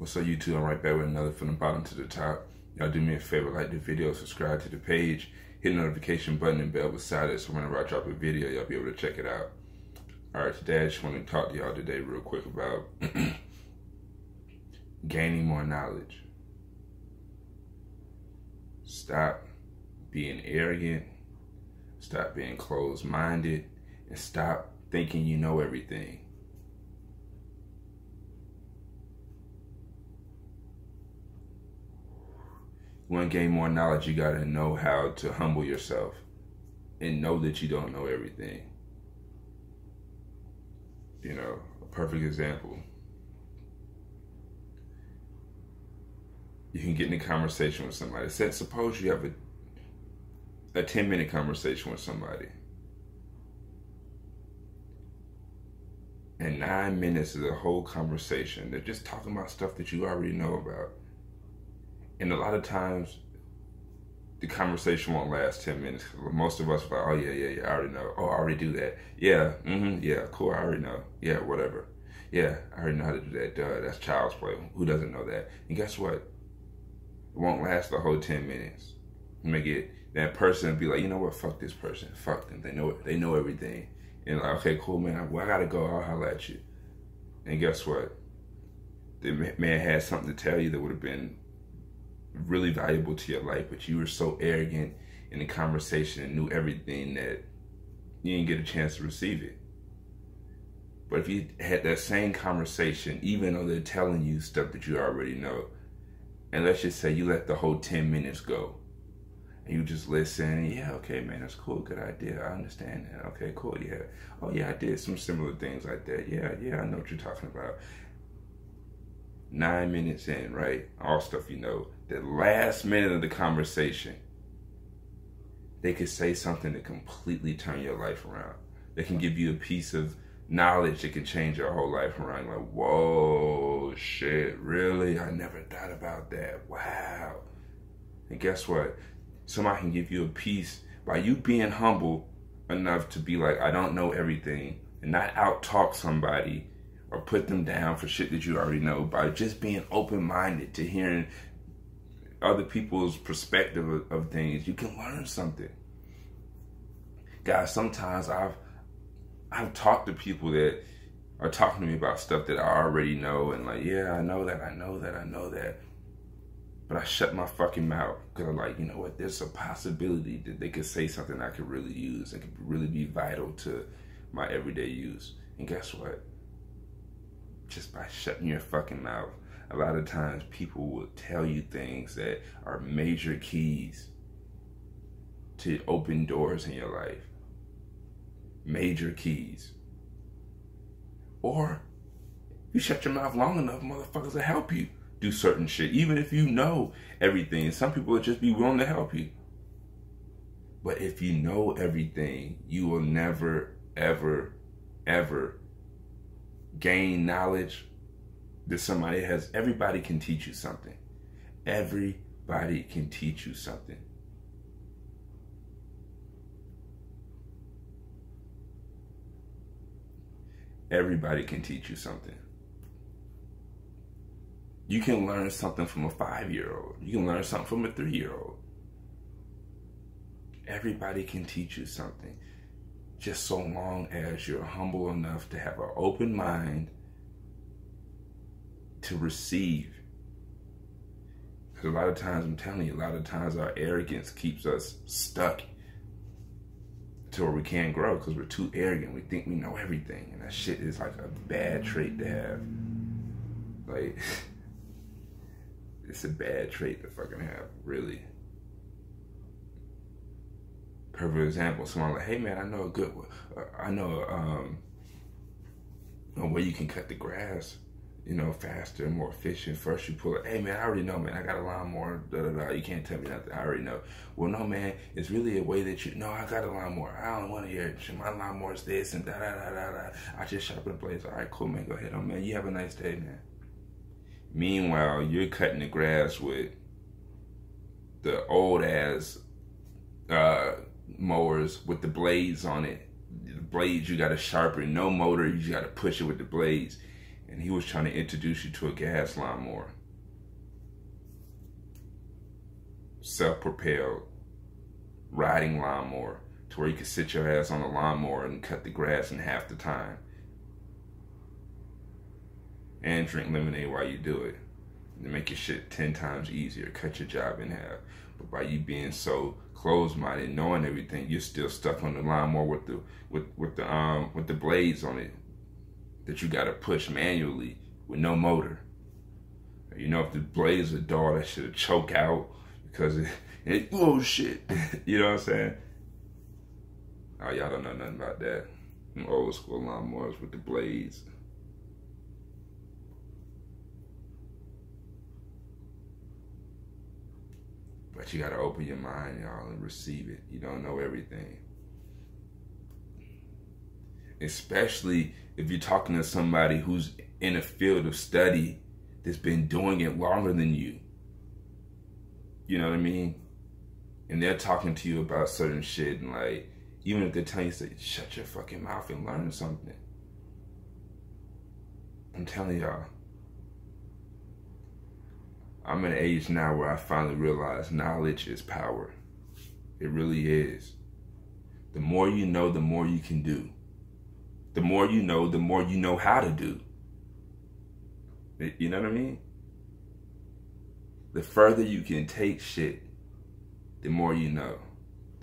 What's up, YouTube? I'm right back with another from the bottom to the top. Y'all do me a favor, like the video, subscribe to the page, hit the notification button and bell beside it so whenever I drop a video, y'all be able to check it out. Alright, today I just want to talk to y'all today real quick about gaining more knowledge. Stop being arrogant, stop being closed-minded, and stop thinking you know everything. You want to gain more knowledge, you got to know how to humble yourself and know that you don't know everything. You know, a perfect example. You can get in a conversation with somebody. Suppose you have a 10-minute conversation with somebody. And 9 minutes of the whole conversation, they're just talking about stuff that you already know about. And a lot of times, the conversation won't last 10 minutes. Most of us are like, oh, yeah, I already know. Oh, I already do that. Yeah, yeah, cool, I already know. Yeah, whatever. Yeah, I already know how to do that. Duh, that's child's play. Who doesn't know that? And guess what? It won't last the whole 10 minutes. You may get that person be like, you know what? Fuck this person. Fuck them. They know everything. And like, okay, cool, man. I gotta go. I'll holler at you. And guess what? The man had something to tell you that would have been really valuable to your life, but you were so arrogant in the conversation and knew everything that you didn't get a chance to receive it. But if you had that same conversation, even though they're telling you stuff that you already know, and let's just say you let the whole 10 minutes go, and you just listen, and yeah, okay, man, that's cool, good idea, I understand that, okay, cool, yeah, oh yeah, I did some similar things like that, yeah, I know what you're talking about. 9 minutes in, right? All stuff you know. The last minute of the conversation, they could say something to completely turn your life around. They can give you a piece of knowledge that can change your whole life around. Like, whoa, shit, really? I never thought about that. Wow. And guess what? Somebody can give you a piece by you being humble enough to be like, I don't know everything, and not out-talk somebody or put them down for shit that you already know, by just being open-minded to hearing other people's perspective of things. You can learn something. Guys, sometimes I've talked to people that are talking to me about stuff that I already know, and like, yeah, I know that. But I shut my fucking mouth because I'm like, you know what, there's a possibility that they could say something I could really use and could really be vital to my everyday use. And guess what? Just by shutting your fucking mouth, a lot of times people will tell you things that are major keys to open doors in your life. Major keys. Or you shut your mouth long enough, motherfuckers will help you do certain shit. Even if you know everything, some people will just be willing to help you. But if you know everything, you will never, ever, ever gain knowledge that somebody has. Everybody can teach you something. Everybody can teach you something. Everybody can teach you something. You can learn something from a 5-year-old. You can learn something from a 3-year-old. Everybody can teach you something, just so long as you're humble enough to have an open mind to receive. Because a lot of times, I'm telling you, a lot of times our arrogance keeps us stuck to where we can't grow because we're too arrogant. We think we know everything, and that shit is like a bad trait to have. Like, it's a bad trait to fucking have, really. Perfect example, someone like, hey man, I know a way you can cut the grass, you know, faster and more efficient. First you pull it, hey man, I already know, man, I got a lawnmower, you can't tell me nothing, I already know. Well, no man, it's really a way that no, I got a lawnmower, I don't want to hear it, my lawnmower's this and I just sharpen the blades. All right, cool, man, go ahead, man, you have a nice day, man. Meanwhile, you're cutting the grass with the old ass mowers with the blades on it. The blades you gotta sharpen, no motor, you just gotta push it with the blades. and he was trying to introduce you to a gas lawnmower. Self-propelled riding lawnmower to where you could sit your ass on the lawnmower and cut the grass in half the time. And drink lemonade while you do it. To make your shit 10 times easier, cut your job in half. But by you being so closed-minded, knowing everything, you're still stuck on the lawnmower with the blades on it that you gotta push manually with no motor. You know, if the blades are dull, that shit'll choke out because oh shit. You know what I'm saying? Oh, y'all don't know nothing about that. Them old school lawnmowers with the blades. But you gotta open your mind, y'all, and receive it. You don't know everything. Especially if you're talking to somebody who's in a field of study that's been doing it longer than you. You know what I mean? And they're talking to you about certain shit, and like, even if they're telling you, say, shut your fucking mouth and learn something. I'm telling y'all, I'm at an age now where I finally realize knowledge is power. It really is. The more you know, the more you can do. The more you know how to do. You know what I mean? The further you can take shit, the more you know.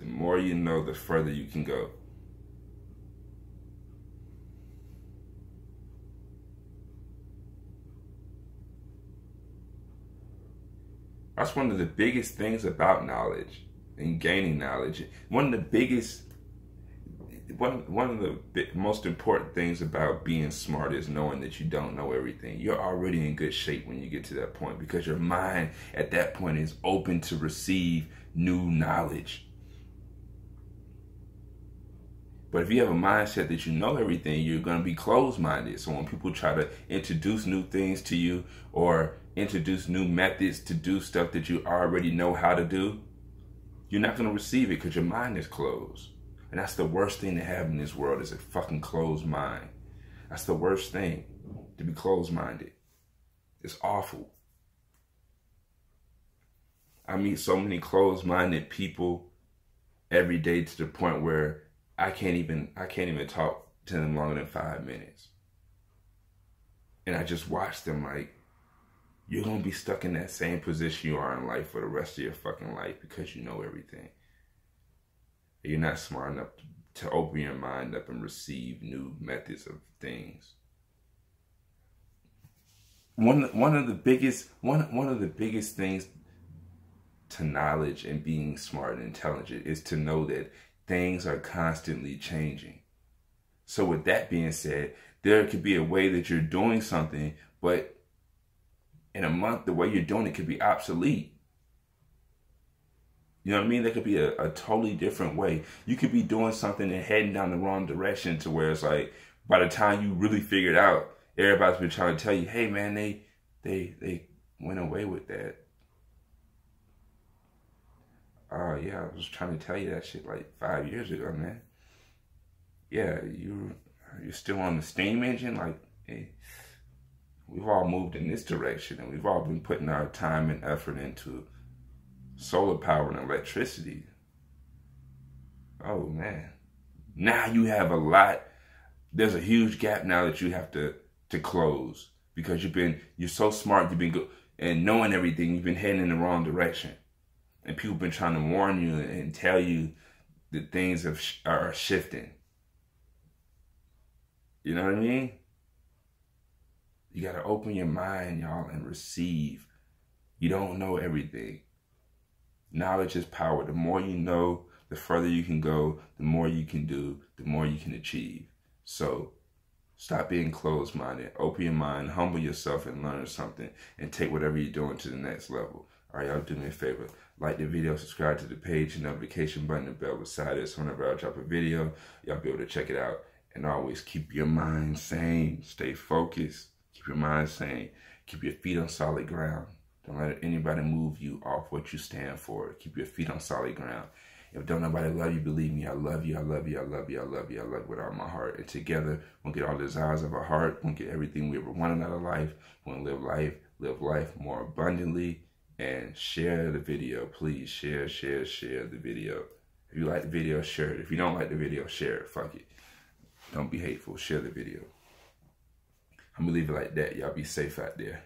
The more you know, the further you can go. That's one of the biggest things about knowledge and gaining knowledge. One of the most important things about being smart is knowing that you don't know everything. You're already in good shape when you get to that point because your mind at that point is open to receive new knowledge. But if you have a mindset that you know everything, you're going to be closed-minded. So when people try to introduce new things to you or introduce new methods to do stuff that you already know how to do, you're not going to receive it because your mind is closed. And that's the worst thing to have in this world, is a fucking closed mind. That's the worst thing, to be closed-minded. It's awful. I meet so many closed-minded people every day to the point where I can't even talk to them longer than 5 minutes. And I just watch them like, you're going to be stuck in that same position you are in life for the rest of your fucking life because you know everything. You're not smart enough to open your mind up and receive new methods of things. One of the biggest things to knowledge and being smart and intelligent is to know that things are constantly changing. So with that being said, there could be a way that you're doing something, but in a month, the way you're doing it could be obsolete. You know what I mean? There could be a totally different way. You could be doing something and heading down the wrong direction to where it's like, by the time you really figure it out, everybody's been trying to tell you, hey man, they went away with that. Oh yeah, I was trying to tell you that shit like 5 years ago, man. Yeah, you're still on the steam engine. Like, hey, we've all moved in this direction, and we've all been putting our time and effort into solar power and electricity. Oh man, now you have a lot. There's a huge gap now that you have to close because you're so smart. You've been good and knowing everything. You've been heading in the wrong direction. And people have been trying to warn you and tell you that things are shifting. You know what I mean? You got to open your mind, y'all, and receive. You don't know everything. Knowledge is power. The more you know, the further you can go, the more you can do, the more you can achieve. So stop being closed-minded. Open your mind, humble yourself, and learn something, and take whatever you're doing to the next level. All right, y'all do me a favor. Like the video, subscribe to the page, notification button, the bell beside it. So whenever I drop a video, y'all be able to check it out. And always keep your mind sane. Stay focused. Keep your mind sane. Keep your feet on solid ground. Don't let anybody move you off what you stand for. Keep your feet on solid ground. If don't nobody love you, believe me, I love you, I love you, I love you, I love you, I love you with all my heart. And together, we'll get all the desires of our heart. We'll get everything we ever wanted out of life. We'll live life more abundantly. And share the video. Please share the video. If you like the video, share it. If you don't like the video, share it. Fuck it. Don't be hateful. Share the video. I'm gonna leave it like that. Y'all be safe out there.